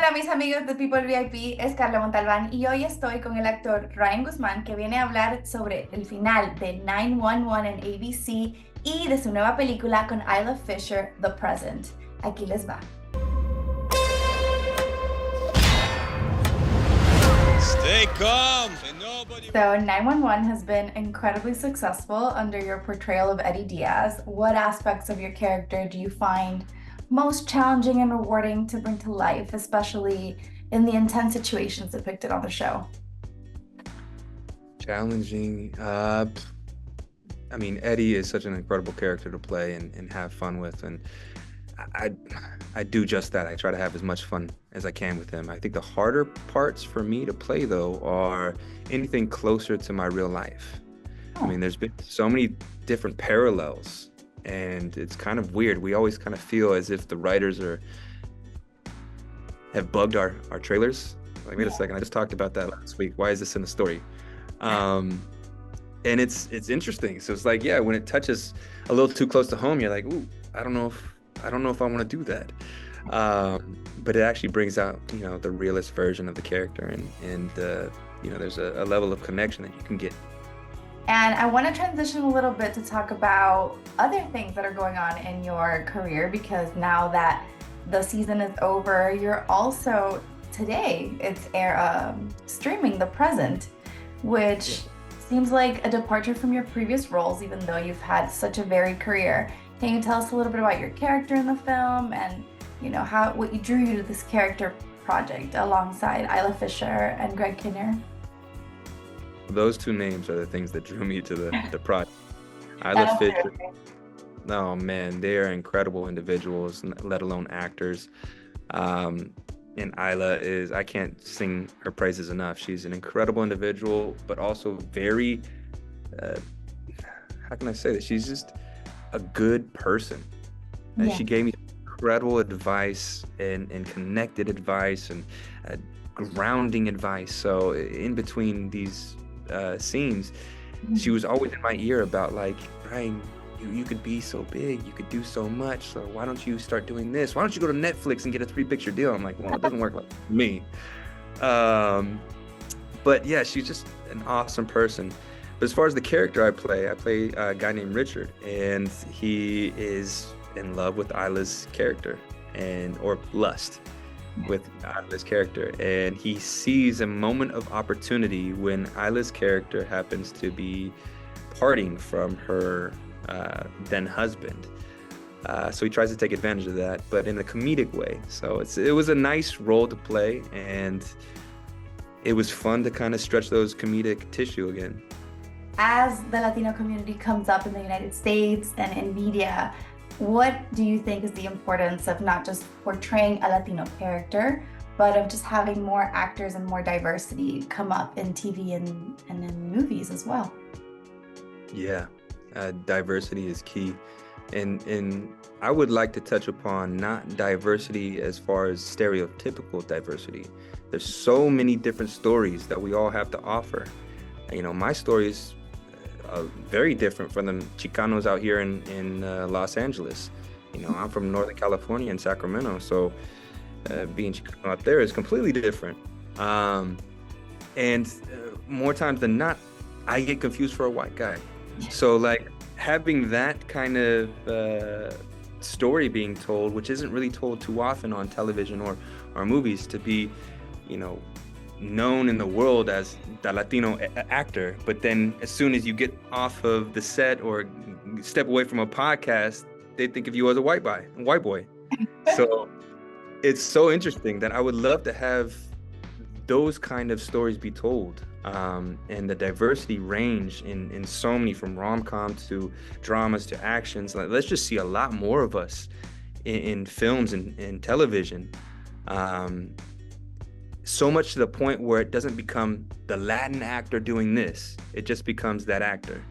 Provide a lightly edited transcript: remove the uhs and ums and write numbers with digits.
Hola mis amigos de People VIP, es Carla Montalbán y hoy estoy con el actor Ryan Guzman que viene a hablar sobre el final de 911 en ABC y de su nueva película con Isla Fisher, The Present. Aquí les va. Stay calm. And nobody. So 911 has been incredibly successful under your portrayal of Eddie Diaz. What aspects of your character do you find most challenging and rewarding to bring to life, especially in the intense situations depicted on the show? Challenging. I mean, Eddie is such an incredible character to play and have fun with, and I I do just that. I try to have as much fun as I can with him. I think the harder parts for me to play though are anything closer to my real life. I mean, there's been so many different parallels, and it's kind of weird. We always kind of feel as if the writers have bugged our trailers. Like, wait a second, I just talked about that last week. Why is this in the story? Um, and it's interesting. So it's like, yeah, when it touches a little too close to home, you're like, ooh, I don't know if I want to do that. But it actually brings out, the realist version of the character, and there's a level of connection that you can get. And I want to transition a little bit to talk about other things that are going on in your career because now that the season is over, you're also today streaming The Present, which seems like a departure from your previous roles, even though you've had such a varied career. Can you tell us a little bit about your character in the film and what drew you to this character project alongside Isla Fisher and Greg Kinnear? Those two names are the things that drew me to the project. Isla Fisher. Oh man, they are incredible individuals, let alone actors. And Isla I can't sing her praises enough. She's an incredible individual, but also very, how can I say that? She's just a good person. And she gave me incredible advice and connected advice and grounding advice. So in between these scenes, she was always in my ear about like, Brian, you could be so big, you could do so much, so why don't you start doing this? Why don't you go to Netflix and get a 3-picture deal? I'm like, well, it doesn't work like me. But yeah, she's just an awesome person. But as far as the character I play a guy named Richard, and he is in love with Isla's character or lust with Isla's character, and he sees a moment of opportunity when Isla's character happens to be parting from her then husband. So he tries to take advantage of that, but in a comedic way. So it was a nice role to play, and it was fun to kind of stretch those comedic tissue again. As the Latino community comes up in the United States and in media, what do you think is the importance of not just portraying a Latino character, but of just having more actors and more diversity come up in TV and in movies as well? Yeah, diversity is key. And I would like to touch upon not diversity as far as stereotypical diversity. There's so many different stories that we all have to offer. My story is very different from the Chicanos out here in Los Angeles. I'm from Northern California in Sacramento, so being Chicano out there is completely different. And more times than not, I get confused for a white guy. So like having that kind of story being told, which isn't really told too often on television or movies, to be, known in the world as the Latino actor, but then as soon as you get off of the set or step away from a podcast, they think of you as a white boy. So it's so interesting that I would love to have those kind of stories be told, and the diversity range in so many, from rom-com to dramas to actions. Like, let's just see a lot more of us in films and television. So much to the point where it doesn't become the Latin actor doing this. It just becomes that actor.